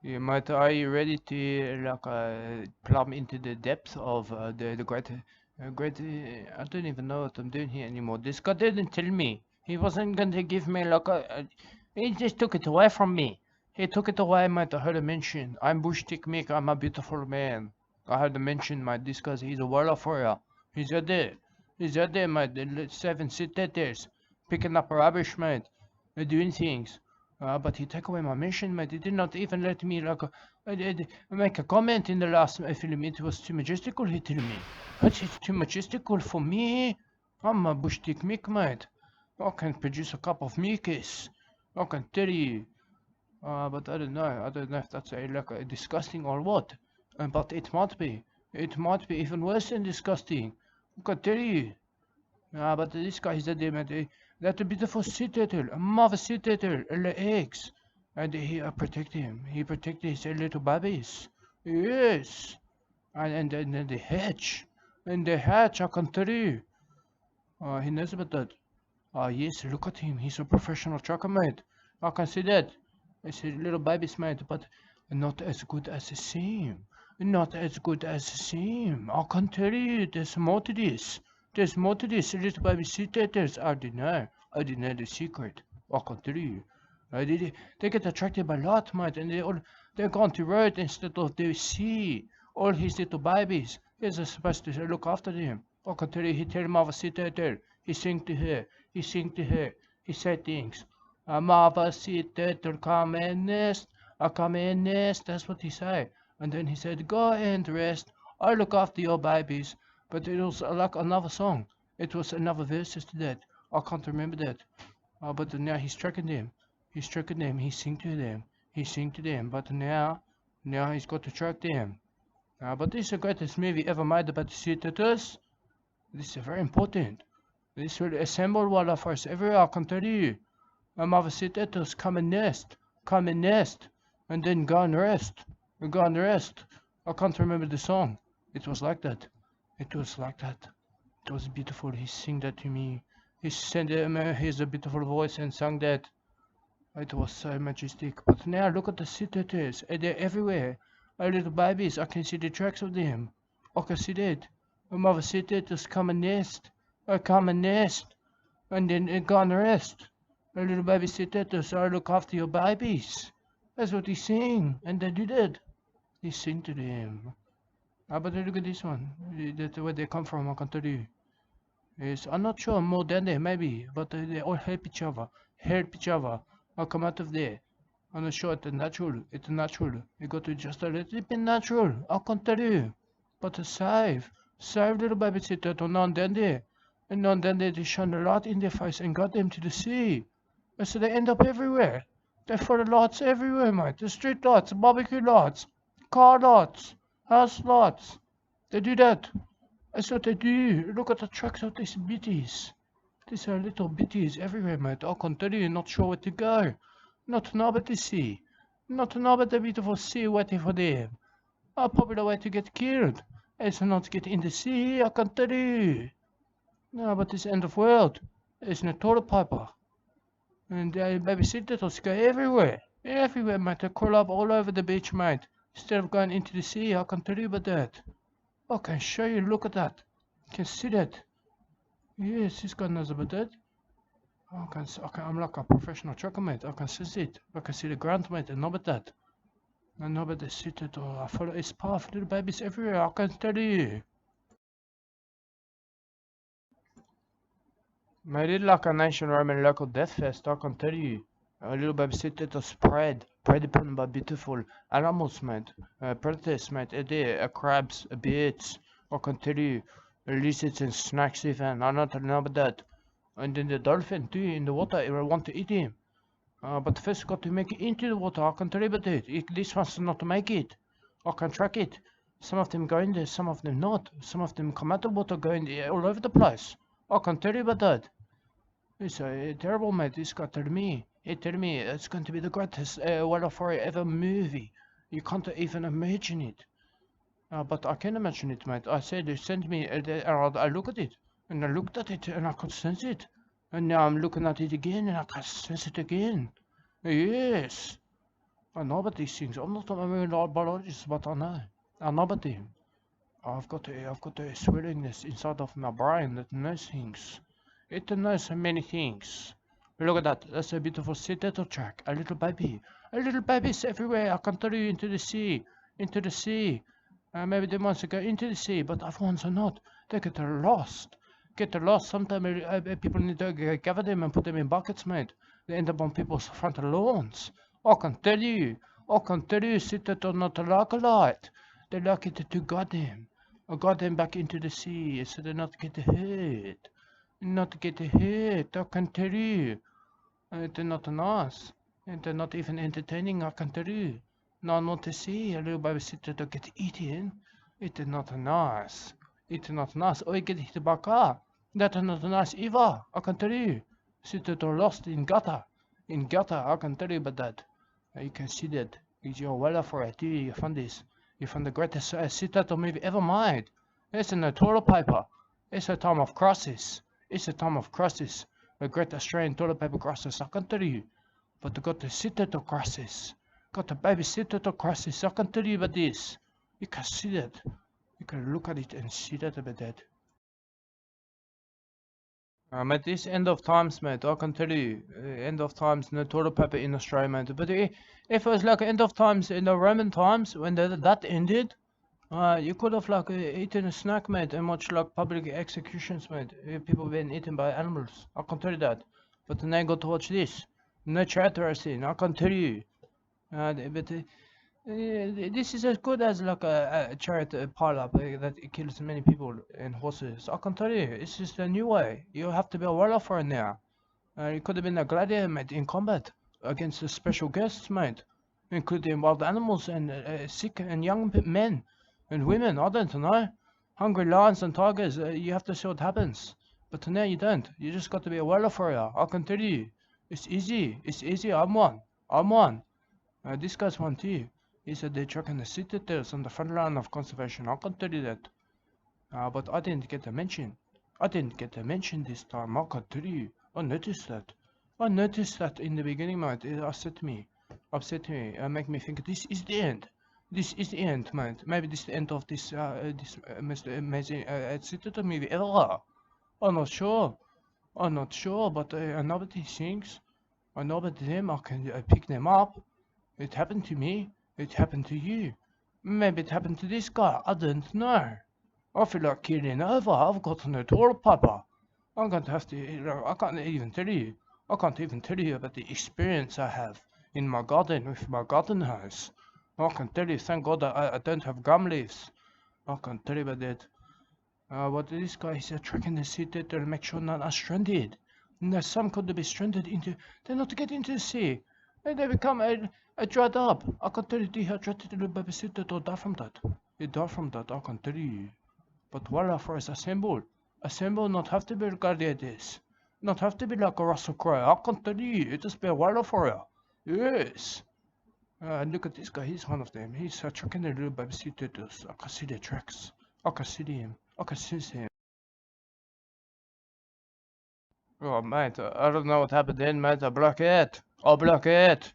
Yeah, mate, are you ready to plumb into the depth of the great? I don't even know what I'm doing here anymore. This guy didn't tell me. He wasn't going to give me he just took it away from me. He took it away, mate. I heard him mention. I'm Bushtik Mick. I'm a beautiful man. I heard him mention, mate. This guy, he's a warrior for you. He's out there. He's out there, mate. The 7 citators, picking up rubbish, mate. They're doing things. But he took away my mission, mate. He did not even let me make a comment in the last film. It was too majestical, he told me. It's too majestical for me. I'm a bushtick mick, mate. I can produce a cup of mucus. I can tell you. But I don't know. I don't know if that's disgusting or what. But it might be. It might be even worse than disgusting. I can tell you. But this guy is a demon. That beautiful sea turtle, a marvelous sea turtle, the eggs. And he protect him. He protected his little babies. Yes. And then the hatch. And the hatch, I can tell you. He knows about that. Yes, look at him. He's a professional trucker, mate. I can see that. It's a little baby's mate, but not as good as the same. Not as good as the same. I can tell you, there's more to this. There's more to this. Little baby sea taters. I deny. I deny the secret. I can tell you. They get attracted by lot, mate, and they're going to road instead of the sea. All his little babies. He's supposed to look after them. I can tell you, he tell him of a sea tater. He sing to her. He sing to her. He said things. Mama sit turtle come and nest. I come and nest. That's what he said. And then he said, go and rest. I look after your babies. But it was like another song. It was another verses to that. I can't remember that. But now he's tracking them. He's tracking them. He sing to them. He sing to them. But now he's got to track them. But this is the greatest movie ever made about the sea turtles. This is very important. This will assemble wildfires everywhere, I can tell you. My mother said let us come and nest, and then go and rest, go and rest. I can't remember the song. It was like that. It was like that. It was beautiful. He sang that to me. He sent his beautiful voice and sang that. It was so majestic. But now look at the sea turtles. They're everywhere. Our little babies. I can see the tracks of them. I can see that. My mother said let us come and nest. Come and nest, and then go and rest. A little baby said that, so I look after your babies. That's what he's saying, and they do that. He sing to them. But look at this one. That's where they come from, I can tell you. Yes, I'm not sure, more than they, maybe, but they all help each other. Help each other. I'll come out of there. I'm not sure it's natural. It's natural. You got to just a little bit natural. I can tell you. But to save. Save little baby sit turtle now and then there. And now and then they shine a light in their face and got them to the sea. And so they end up everywhere. They follow lights everywhere, mate. The street lights, barbecue lights, car lights, house lights. They do that. That's what they do. Look at the tracks of these bitties. These are little bitties everywhere, mate. I can tell you, not sure where to go. Not to know about the sea. Not to know about the beautiful sea waiting for them. Probably the way to get killed. Is not to get in the sea, I can tell you. No, but this end of world. There's no toilet paper. And babysitters go everywhere. Everywhere, mate. They crawl up all over the beach, mate. Instead of going into the sea, I can tell you about that. I can show you, look at that. You can see that. Yes, this guy knows about that. I'm like a professional trucker, mate. I can see it. I can see the ground, mate. I know about that. I know about the city, or I follow its path. Little babies everywhere, I can tell you. Made it like an ancient Roman local death fest, I can tell you. A little baby city to spread upon by beautiful animals, mate. Predators, mate. There, crabs, birds, I can tell you. Lizards and snakes even, I don't know about that. And then the dolphin too, in the water, I want to eat him. But first got to make it into the water, I can tell you about it. This one's not to make it. I can track it. Some of them go in there, some of them not. Some of them come out of the water, go in there all over the place. I can tell you about that. It's terrible, mate. This guy told me. He told me it's going to be the greatest wildfire ever movie. You can't even imagine it. But I can imagine it, mate. I said, they sent me, I look at it. And I looked at it and I could sense it. And now I'm looking at it again and I can sense it again. Yes. I know about these things. I'm not a marine biologist, but I know. I know about them. I've got a swellingness inside of my brain that knows things. It knows so many things. Look at that. That's a beautiful sea turtle track. A little baby. A little baby's everywhere. I can tell you into the sea. Into the sea. Maybe they want to go into the sea, but other ones are not. They get lost. Get lost. Sometimes people need to gather them and put them in buckets, mate. They end up on people's front lawns. I can tell you. I can tell you, sea turtle not like a light. They like it to guard them. I got them back into the sea so they not get hurt. Not get hurt, I can tell you. They're not nice. And they're not even entertaining, I can tell you. No, not to see a little babysitter to get eaten. It's not nice. It's not nice. Or you get hit by a car. That's not nice either, I can tell you. Sitter to lost in gutter. In gutter, I can tell you about that. You can see that. It's your weather for it. You found this. You found the greatest sitter movie ever made. It's in the toilet paper. It's a time of crisis. It's a time of crisis. The great Australian toilet paper crisis, I can tell you. But got the sitter crisis. Got the babysitter crisis, I can tell you about this. You can see that. You can look at it and see that about that. Mate, this end of times, mate, I can tell you, end of times, no toilet paper in Australia, mate. But if it was like end of times in the Roman times, when that ended, you could have like eaten a snack, mate, and watched like public executions, mate. People being eaten by animals. I can tell you that. But then I got to watch this. No charter scene. I can tell you. This is as good as like a chariot pile-up that kills many people and horses. I can tell you, it's just a new way. You have to be a warrior for it now. It could have been a gladiator, mate, in combat against the special guests, mate, including wild animals and sick and young men and women. I don't know. Hungry lions and tigers. You have to see what happens. But now you don't. You just got to be a warrior for you. I can tell you, it's easy. It's easy. I'm one. I'm one. This guy's one too. He said they're tracking the sea turtles on the front line of conservation. I can tell you that. But I didn't get a mention. I didn't get a mention this time. I can tell you. I noticed that. I noticed that in the beginning, mate. It upset me. Upset me. Make me think this is the end. This is the end, mate. Maybe this is the end of this most amazing sea turtle movie ever. I'm not sure. I'm not sure, but I know about these things. I know about them. I can pick them up. It happened to me. It happened to you. Maybe it happened to this guy. I don't know. I feel like killing over. I've got no toilet paper. I'm going to have to. I can't even tell you. I can't even tell you about the experience I have in my garden with my garden hose. I can tell you. Thank God I don't have gum leaves. I can tell you about that. But this guy is tracking the sea turtle to make sure none are stranded. No, some could be stranded into. They're not to get into the sea. And they become dried up. I can tell you, dehydrated little baby sea turtle die from that. They die from that, I can tell you. But wildlife is assembled. Assemble not have to be regarded as. Not have to be like a Russell Crowe. I can tell you, it just be a wildlife warrior. Yes. Look at this guy, he's one of them. He's tracking the little baby sea turtles. I can see the tracks. I can see him. I can sense him. Oh, mate, I don't know what happened then, mate. I block it. I block it.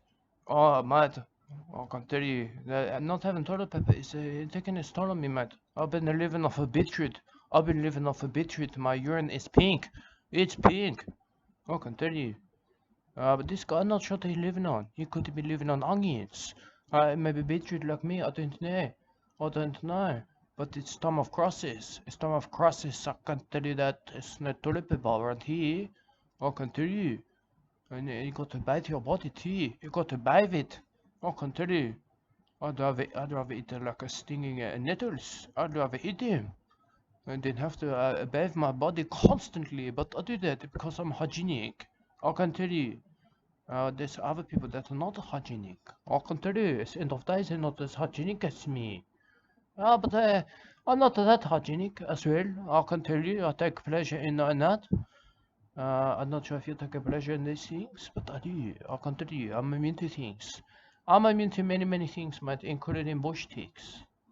Oh, mate, I can tell you, not having toilet paper is taking its toll on me, mate. I've been living off a beetroot. I've been living off a beetroot. My urine is pink. It's pink. I can tell you. But this guy, I'm not sure what he's living on. He could be living on onions. Maybe beetroot like me. I don't know. I don't know. But it's time of crisis. It's time of crisis. I can tell you that it's not toilet paper around here. I can tell you. And you got to bathe your body too. You got to bathe it. I can tell you. I'd rather eat like a stinging nettles. I'd rather eat them. And then have to bathe my body constantly. But I do that because I'm hygienic. I can tell you. There's other people that are not hygienic. I can tell you. It's end of days they're not as hygienic as me. But I'm not that hygienic as well. I can tell you. I take pleasure in that. I'm not sure if you take a pleasure in these things, but I do. I can tell you, I'm immune to things. I'm immune to many things, mate, including bush ticks.